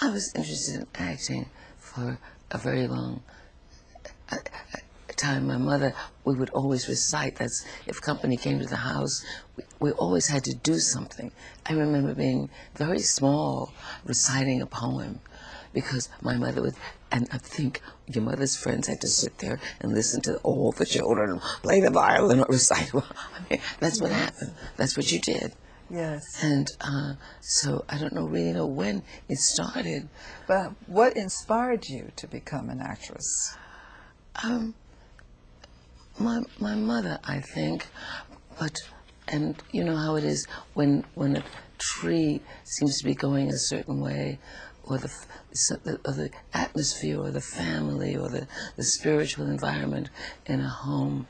I was interested in acting for a very long time. My mother, we would always recite. That's if company came to the house, we always had to do something. I remember being very small, reciting a poem, because my mother would, and I think your mother's friends had to sit there and listen to all the children play the violin or recite. Well, I mean, that's what happened. That's what you did. Yes. And so I don't really know when it started. But what inspired you to become an actress? My mother, I think, and you know how it is when a tree seems to be going a certain way, or the atmosphere, or the family, or the spiritual environment in a home.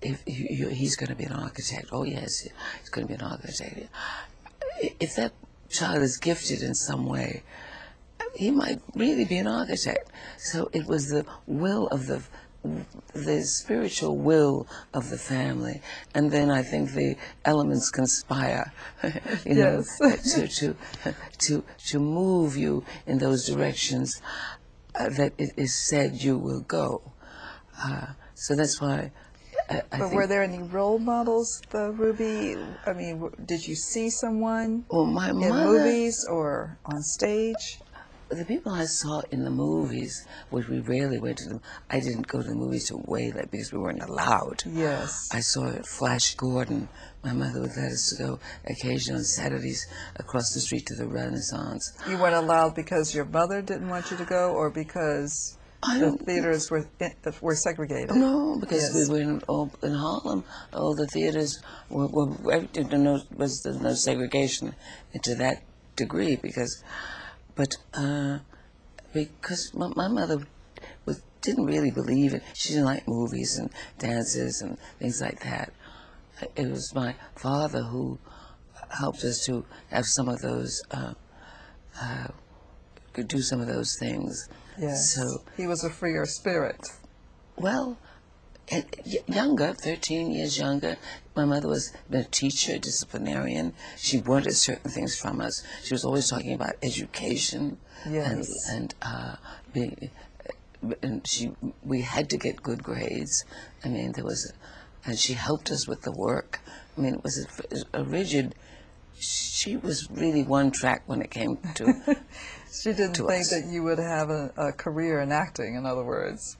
If he's going to be an architect, oh yes, he's going to be an architect. If that child is gifted in some way, he might really be an architect. So it was the will of the spiritual will of the family, and then I think the elements conspire, you know, to move you in those directions that it is said you will go. So that's why. But were there any role models, though, Ruby? I mean, did you see someone my in mother, movies or on stage? The people I saw in the movies, which we rarely went to them, I didn't go to the movies to way late because we weren't allowed. Yes. I saw Flash Gordon. My mother would let us go occasionally on Saturdays across the street to the Renaissance. You weren't allowed because your mother didn't want you to go, or because the theaters were segregated? No, because we were in Harlem. All the theaters there was no segregation to that degree because my mother didn't really believe it. She didn't like movies and dances and things like that. It was my father who helped us to have some of those, could do some of those things. Yes. So he was a freer spirit. Well, younger, 13 years younger. My mother was a teacher, a disciplinarian. She wanted certain things from us. She was always talking about education. Yes. And we had to get good grades. I mean, and she helped us with the work. I mean, it was a rigid. She was really one track when it came to. She didn't think that you would have a career in acting, in other words.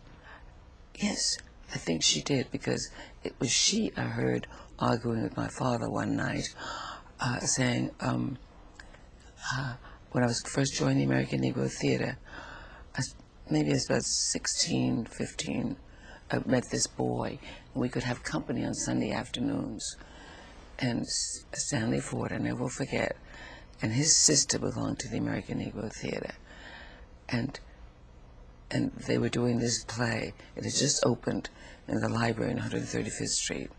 Yes, I think she did, because it was she I heard arguing with my father one night, saying, when I was first joining the American Negro Theater, maybe I was about 16, 15, I met this boy, and we could have company on Sunday afternoons. And Stanley Ford, I never will forget, and his sister belonged to the American Negro Theater. And they were doing this play. It had just opened in the library on 135th Street.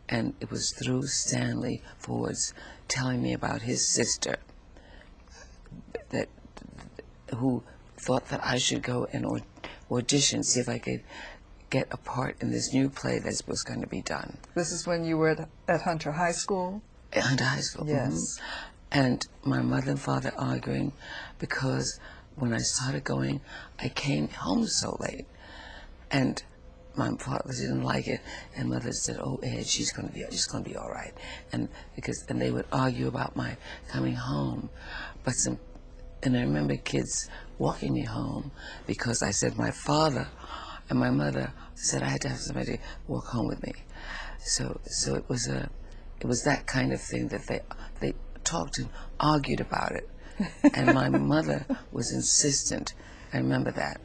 And it was through Stanley Ford's telling me about his sister who thought that I should go and audition, see if I could get a part in this new play that was going to be done. This is when you were at Hunter High School? At Hunter High School, yes. Mm-hmm. And my mother and father arguing because when I started going, I came home so late. And my father didn't like it, and mother said, "Oh, Ed, she's gonna be all right." And they would argue about my coming home, and I remember kids walking me home because I said my father and my mother said I had to have somebody walk home with me. So it was that kind of thing that they talked and argued about it, and my mother was insistent. I remember that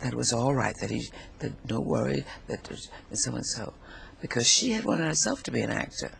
it was all right, that no worry, that so and so, because she had wanted herself to be an actor.